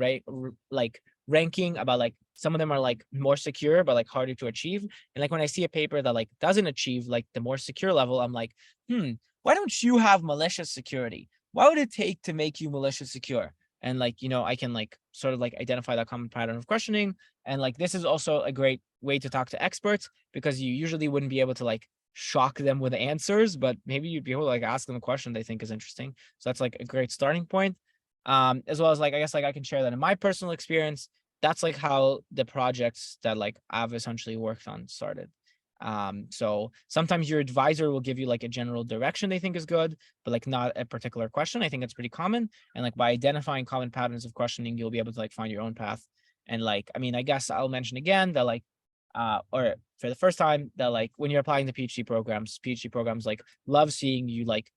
Speaker 2: like ranking about like some of them are like more secure but like harder to achieve. And like when I see a paper that like doesn't achieve like the more secure level, I'm like, why don't you have malicious security? What would it take to make you malicious secure? And like I can like sort of like identify that common pattern of questioning. And like this is also a great way to talk to experts, because you usually wouldn't be able to like shock them with answers, but maybe you'd be able to like ask them a question they think is interesting. So that's like a great starting point. As well as like I guess like I can share that in my personal experience, that's like how the projects that like I've essentially worked on started. So sometimes your advisor will give you like a general direction they think is good, but like not a particular question. I think that's pretty common. And like by identifying common patterns of questioning, you'll be able to like find your own path. And like, I mean, I guess I'll mention again that like or for the first time, that like when you're applying to PhD programs like love seeing you like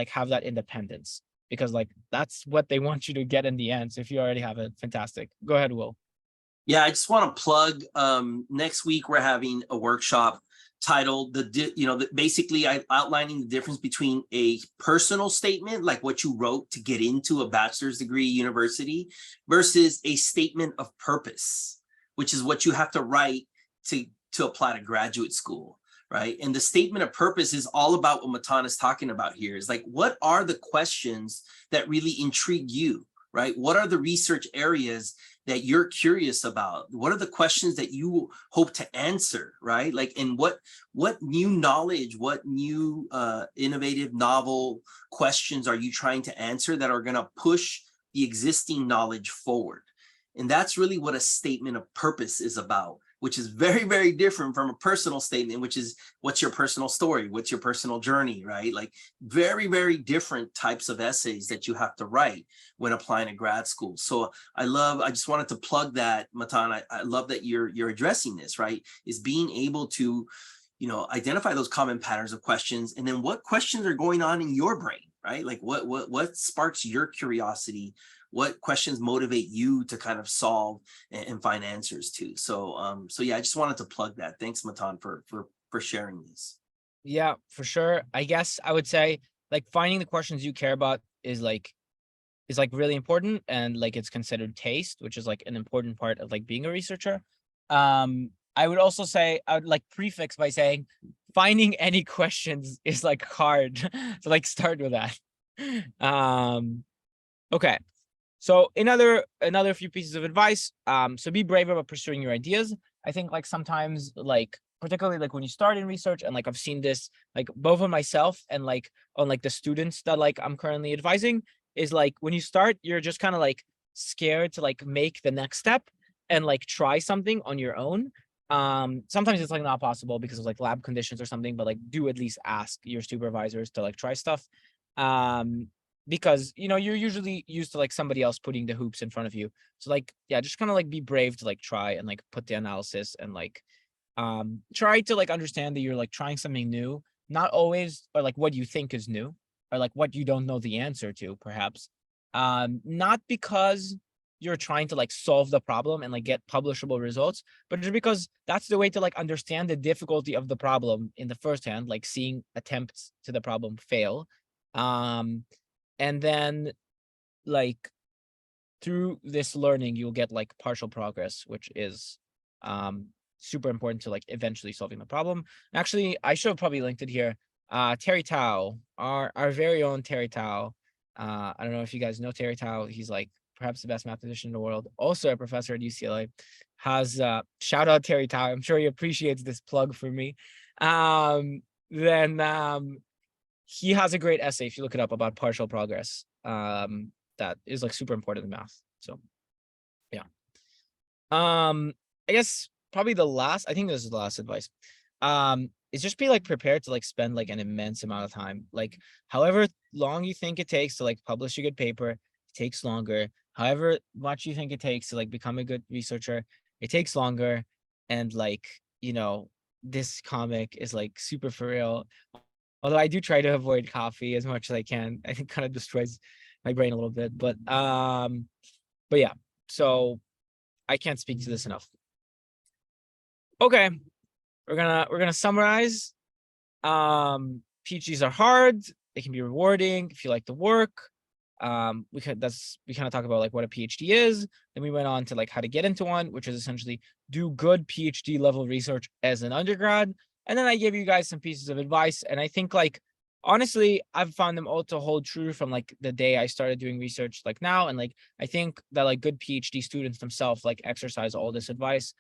Speaker 2: have that independence, because like that's what they want you to get in the end. So if you already have it, fantastic. Go ahead, Will.
Speaker 1: Yeah, I just want to plug next week we're having a workshop titled basically outlining the difference between a personal statement, like what you wrote to get into a bachelor's degree university, versus a statement of purpose, which is what you have to write to apply to graduate school, right? And the statement of purpose is all about what Matan is talking about here. Is like, what are the questions that really intrigue you, right? What are the research areas that you're curious about? What are the questions that you hope to answer, right? Like, and what new knowledge, what new innovative, novel questions are you trying to answer that are going to push the existing knowledge forward? And that's really what a statement of purpose is about, which is very, very different from a personal statement, which is what's your personal story, what's your personal journey, right? Like very, very different types of essays that you have to write when applying to grad school. So I just wanted to plug that, Matan. I love that you're addressing this, right? Is being able to, identify those common patterns of questions, and then what questions are going on in your brain, right? Like what sparks your curiosity? What questions motivate you to kind of solve and find answers to? So yeah, I just wanted to plug that. Thanks, Matan, for sharing this.
Speaker 2: Yeah, for sure. I guess I would say like finding the questions you care about is like really important, and like it's considered taste, which is like an important part of like being a researcher. I would also say I would like prefix by saying finding any questions is like hard. So like start with that. Okay. So another few pieces of advice. So be brave about pursuing your ideas. I think like sometimes like particularly like when you start in research, and like I've seen this like both on myself and like on like the students that like I'm currently advising, is like when you start, you're just kind of like scared to like make the next step and like try something on your own. Sometimes it's like not possible because of like lab conditions or something, but like do at least ask your supervisors to like try stuff. Because you know you're usually used to like somebody else putting the hoops in front of you. So like yeah, just kind of like be brave to like try and like put the analysis and like try to like understand that you're like trying something new, not always or like what you think is new or like what you don't know the answer to perhaps. Not because you're trying to like solve the problem and like get publishable results, but just because that's the way to like understand the difficulty of the problem in the first hand, like seeing attempts to the problem fail. And then like through this learning, you'll get like partial progress, which is super important to like eventually solving the problem. Actually, I should have probably linked it here. Terry Tao, our very own Terry Tao. I don't know if you guys know Terry Tao. He's like perhaps the best mathematician in the world. Also a professor at UCLA. Has shout out Terry Tao. I'm sure he appreciates this plug for me. Then he has a great essay if you look it up about partial progress. That is like super important in math. So yeah. I guess probably I think this is the last advice. Is just be like prepared to like spend like an immense amount of time. Like however long you think it takes to like publish a good paper, it takes longer. However much you think it takes to like become a good researcher, it takes longer. And like, you know, this comic is like super for real. Although I do try to avoid coffee as much as I can. I think kind of destroys my brain a little bit. But yeah. So I can't speak to this enough. Okay, we're gonna summarize. PhDs are hard. They can be rewarding if you like the work. We kind of talk about like what a PhD is. Then we went on to like how to get into one, which is essentially do good PhD level research as an undergrad. And then I gave you guys some pieces of advice. And I think like honestly, I've found them all to hold true from like the day I started doing research like now. And like I think that like good PhD students themselves like exercise all this advice.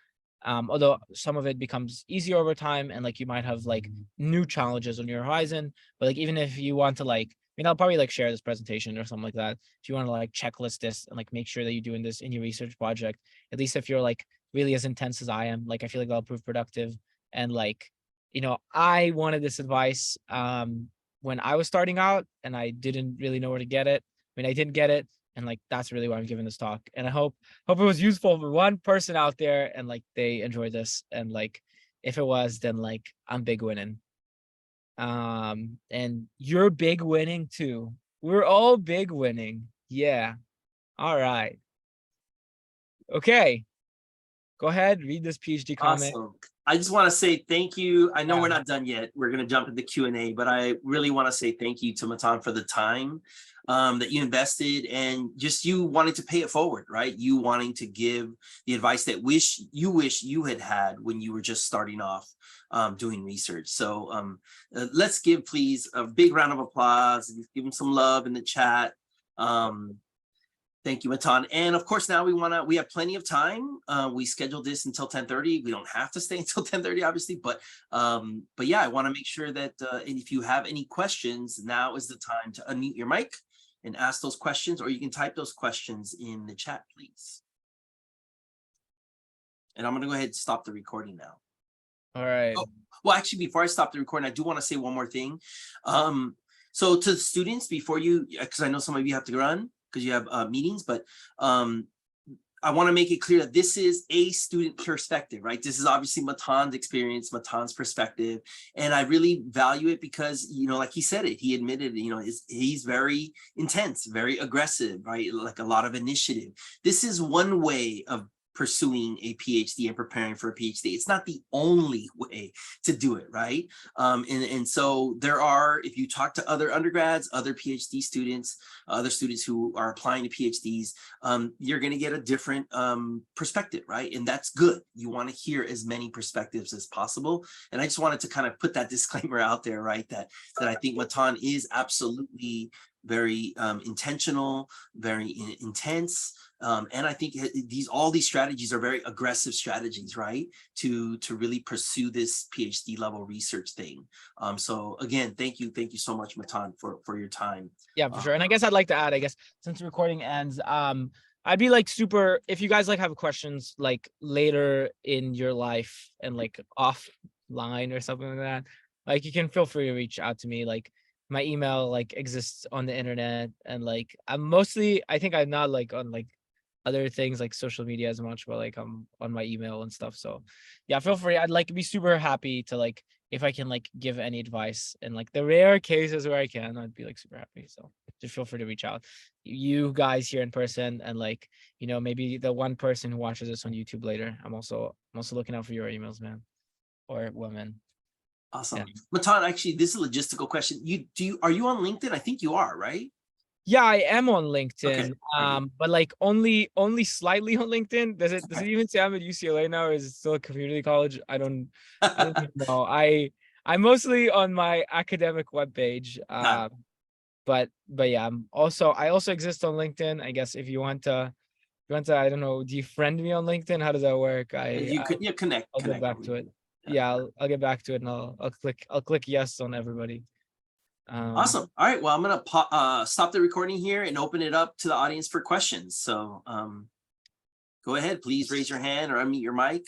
Speaker 2: Although some of it becomes easier over time and like you might have like new challenges on your horizon. But like even if you want to like, I mean, I'll probably like share this presentation or something like that. If you want to like checklist this and like make sure that you're doing this in your research project, at least if you're like really as intense as I am, like I feel like that'll prove productive. And like, you know, I wanted this advice when I was starting out and I didn't really know where to get it. I mean, I didn't get it. And like, that's really why I'm giving this talk. And I hope it was useful for one person out there and like they enjoyed this. And like, if it was, then like I'm big winning. And you're big winning too. We're all big winning. Yeah. All right. Okay. Go ahead, read this PhD comment.
Speaker 1: Awesome. I just want to say thank you. I know
Speaker 2: Yeah.
Speaker 1: we're not done yet. We're going to jump into Q&A, but I really want to say thank you to Matan for the time that you invested and just you wanting to pay it forward, right? You wanting to give the advice that wish you had had when you were just starting off doing research. So let's give, please, a big round of applause. Give him some love in the chat. Thank you, Matan. And of course, now we have plenty of time. We scheduled this until 10:30. We don't have to stay until 10:30, obviously, but yeah, I want to make sure that if you have any questions, now is the time to unmute your mic and ask those questions, or you can type those questions in the chat, please. And I'm going to go ahead and stop the recording now.
Speaker 2: All right.
Speaker 1: Oh, well, actually, before I stop the recording, I do want to say one more thing. So to the students, before you, because I know some of you have to run, because you have meetings, but I want to make it clear that this is a student perspective, right? This is obviously Matan's experience, Matan's perspective, and I really value it because, you know, like he said it, he admitted, you know, he's very intense, very aggressive, right? Like a lot of initiative. This is one way of pursuing a PhD and preparing for a PhD. It's not the only way to do it, right? And so there are, if you talk to other undergrads, other PhD students, other students who are applying to PhDs, you're going to get a different perspective, right? And that's good. You want to hear as many perspectives as possible. And I just wanted to kind of put that disclaimer out there, right? That I think Matan is absolutely very intentional, very intense. And I think all these strategies are very aggressive strategies, right? To really pursue this PhD level research thing. So again, thank you so much, Matan, for your time.
Speaker 2: Yeah, for sure. And I guess I'd like to add, I guess, since the recording ends, I'd be like super, if you guys like have questions like later in your life and like offline or something like that, like you can feel free to reach out to me. Like my email like exists on the internet, and like I'm mostly, I think I'm not like on like other things like social media as much, but like I'm on my email and stuff. So yeah, feel free. I'd like to be super happy to like, if I can like give any advice in like the rare cases where I can, I'd be like super happy. So just feel free to reach out. You guys here in person, and like, you know, maybe the one person who watches this on YouTube later. I'm also looking out for your emails, man, or women.
Speaker 1: Awesome.
Speaker 2: Yeah.
Speaker 1: Matan, actually, this is a logistical question. Are you on LinkedIn? I think you are, right?
Speaker 2: Yeah, I am on
Speaker 1: Okay.
Speaker 2: LinkedIn.
Speaker 1: All right.
Speaker 2: But like only slightly on LinkedIn. Does it even say I'm at UCLA now, or is it still a community college? I don't even know. I'm mostly on my academic webpage.
Speaker 1: Got it.
Speaker 2: But yeah, I also exist on LinkedIn. I guess if you want to, I don't know, do you friend me on LinkedIn? How does that work?
Speaker 1: You could connect.
Speaker 2: I'll get back to it. Yeah, I'll get back to it, and I'll click yes on everybody.
Speaker 1: Awesome. All right. Well, I'm gonna stop the recording here and open it up to the audience for questions. So go ahead, please raise your hand or unmute your mic.